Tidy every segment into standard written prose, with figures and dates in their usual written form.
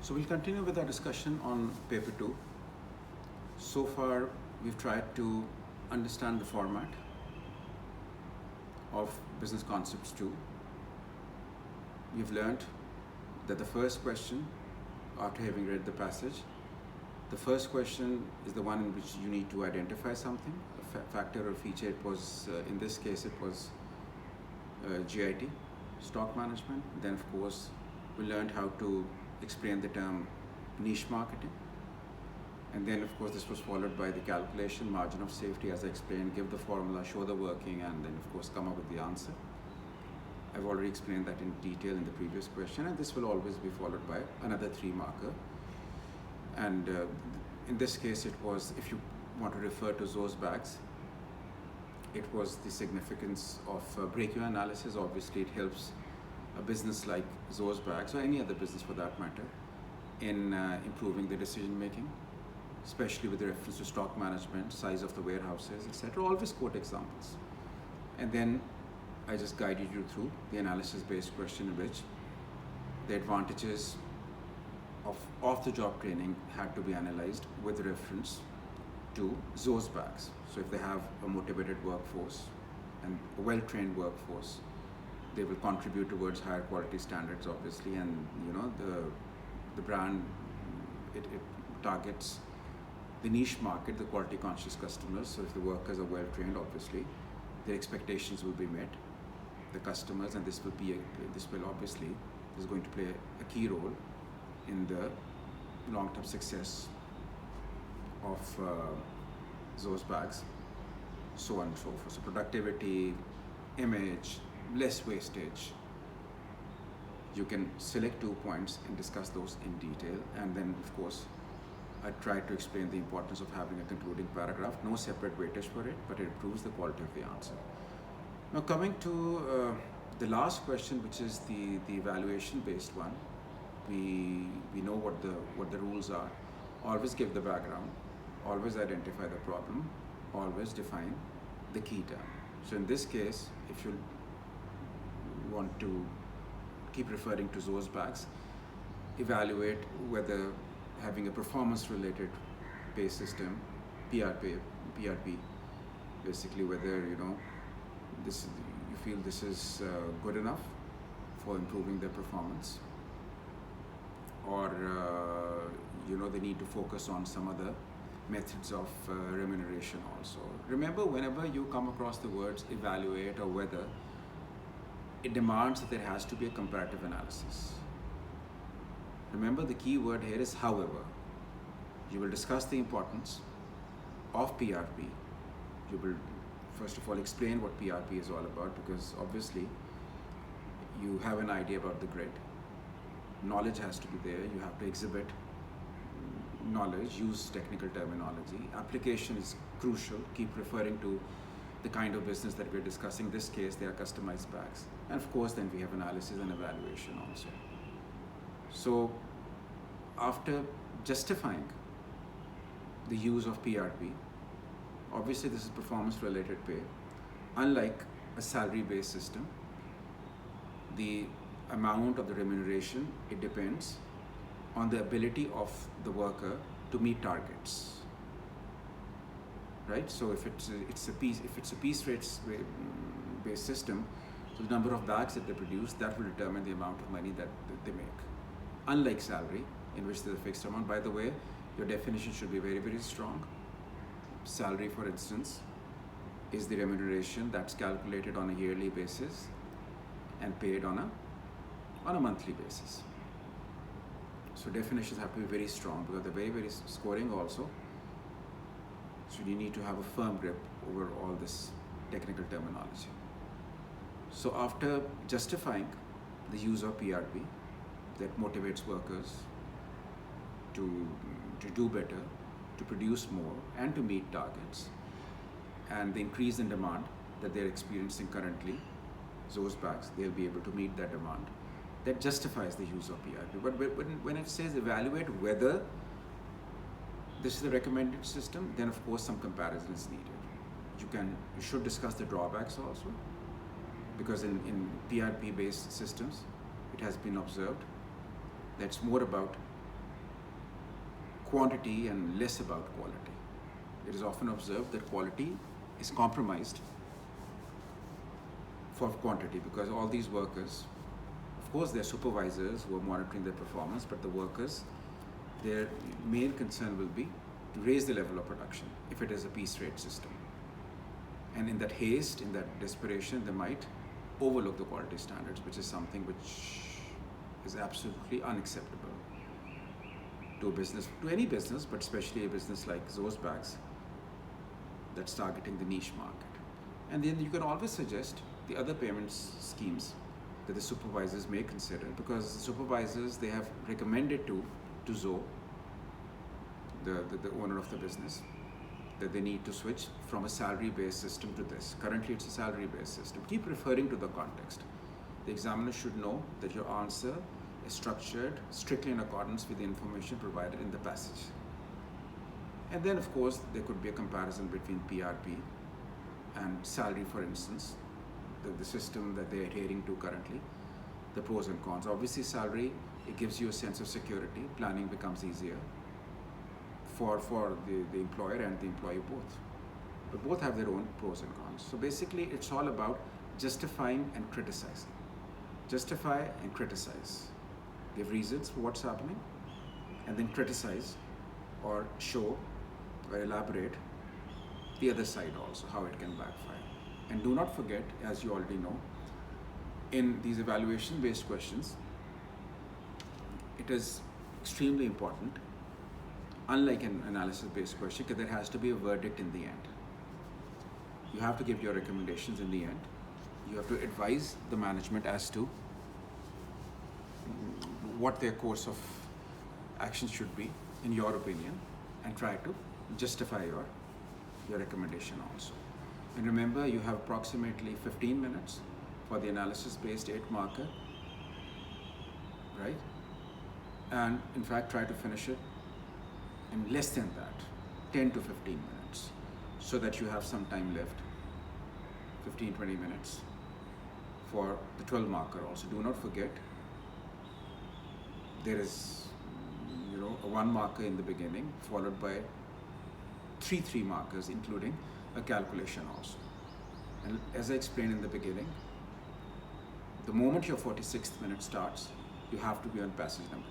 So we'll continue with our discussion on paper 2. So far, we've tried to understand the format of business concepts 2. We've learned that the first question, after having read the passage, the first question is the one in which you need to identify something, a factor or feature. It was, in this case, it was GIT, stock management. Then, of course, we learned how to explain the term niche marketing. And then, of course, this was followed by the calculation, margin of safety, as I explained, give the formula, show the working, and then, of course, come up with the answer. I've already explained that in detail in the previous question, and this will always be followed by another 3 marker. And in this case, it was, if you want to refer to those bags, it was the significance of break-even analysis. Obviously, it helps a business like Zoe's Bags, or any other business for that matter, in improving the decision making, especially with reference to stock management, size of the warehouses, etc. Always quote examples. And then I just guided you through the analysis-based question in which the advantages of off-the-job training had to be analyzed with reference to Zoe's Bags. So if they have a motivated workforce and a well-trained workforce, they will contribute towards higher quality standards, obviously, and the brand, it targets the niche market, the quality conscious customers. So if the workers are well trained, obviously their expectations will be met, the customers, and this will obviously is going to play a key role in the long-term success of Zoe's Bags, so on and so forth. So productivity, image, less wastage. You can select 2 points and discuss those in detail, and then, of course, I tried to explain the importance of having a concluding paragraph. No separate weightage for it, but it improves the quality of the answer. Now, coming to the last question, which is the evaluation-based one, we know what the rules are. Always give the background, always identify the problem, always define the key term. So in this case, if you want to keep referring to Zoe's Bags, evaluate whether having a performance-related pay system, PRP, basically whether you feel this is good enough for improving their performance, or they need to focus on some other methods of remuneration also. Remember, whenever you come across the words evaluate or whether, it demands that there has to be a comparative analysis. Remember, the key word here is however. You will discuss the importance of PRP. You will first of all explain what PRP is all about, because obviously you have an idea about the grid. Knowledge has to be there. You have to exhibit knowledge, use technical terminology. Application is crucial. Keep referring to the kind of business that we're discussing. In this case, they are customized bags. And of course, then we have analysis and evaluation also. So after justifying the use of PRP, obviously this is performance-related pay. Unlike a salary-based system, the amount of the remuneration, it depends on the ability of the worker to meet targets. Right? So if it's a piece rates based system, so the number of bags that they produce, that will determine the amount of money that they make. Unlike salary, in which there's a fixed amount. By the way, your definition should be very, very strong. Salary, for instance, is the remuneration that's calculated on a yearly basis and paid on a monthly basis. So definitions have to be very strong, because they're very, very scoring also. So you need to have a firm grip over all this technical terminology. So after justifying the use of PRP that motivates workers to do better, to produce more, and to meet targets, and the increase in demand that they're experiencing currently, Zoe's Bags, they'll be able to meet that demand. That justifies the use of PRP. But when it says evaluate whether this is the recommended system, then of course some comparison is needed. You should discuss the drawbacks also, because in PRP based systems, it has been observed that it's more about quantity and less about quality. It is often observed that quality is compromised for quantity because all these workers, of course, they're supervisors who are monitoring their performance, but the workers, their main concern will be to raise the level of production if it is a piece rate system. And in that haste, in that desperation, they might overlook the quality standards, which is something which is absolutely unacceptable to a business, to any business, but especially a business like Zo's Bags that's targeting the niche market. And then you can always suggest the other payments schemes that the supervisors may consider, because the supervisors, they have recommended to Zo, the owner of the business, that they need to switch from a salary-based system to this. Currently, it's a salary-based system. Keep referring to the context. The examiner should know that your answer is structured strictly in accordance with the information provided in the passage. And then, of course, there could be a comparison between PRP and salary, for instance, the system that they're adhering to currently, the pros and cons. Obviously, salary, it gives you a sense of security. Planning becomes easier for the employer and the employee both. But both have their own pros and cons. So basically, it's all about justifying and criticizing. Justify and criticize. Give reasons for what's happening, and then criticize or show or elaborate the other side also, how it can backfire. And do not forget, as you already know, in these evaluation-based questions, it is extremely important, unlike an analysis-based question, because there has to be a verdict in the end. You have to give your recommendations in the end. You have to advise the management as to what their course of action should be, in your opinion, and try to justify your recommendation also. And remember, you have approximately 15 minutes for the analysis-based 8 marker, right? And in fact, try to finish it in less than that, 10 to 15 minutes, so that you have some time left, 15-20 minutes, for the 12 marker also. Do not forget, there is, a 1 marker in the beginning, followed by 3 markers, including a calculation also. And as I explained in the beginning, the moment your 46th minute starts, you have to be on passage number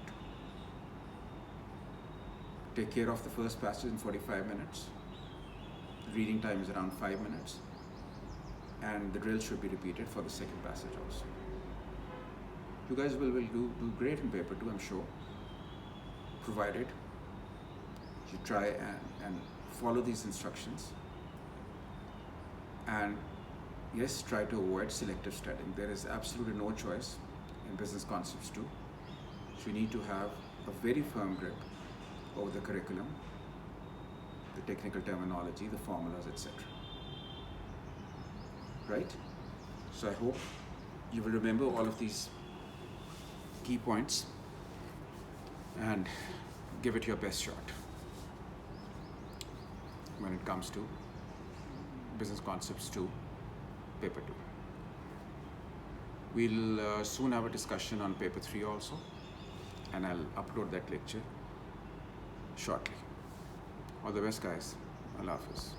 2. Take care of the first passage in 45 minutes. The reading time is around 5 minutes. And the drill should be repeated for the second passage also. You guys will do great in paper 2, I'm sure, provided you try and follow these instructions. And yes, try to avoid selective studying. There is absolutely no choice in business concepts 2. So you need to have a very firm grip over the curriculum, the technical terminology, the formulas, etc. Right? So I hope you will remember all of these key points and give it your best shot when it comes to Business Concepts 2, Paper 2. We'll soon have a discussion on Paper 3 also, and I'll upload that lecture shortly. All the best, guys. Allah Hafiz.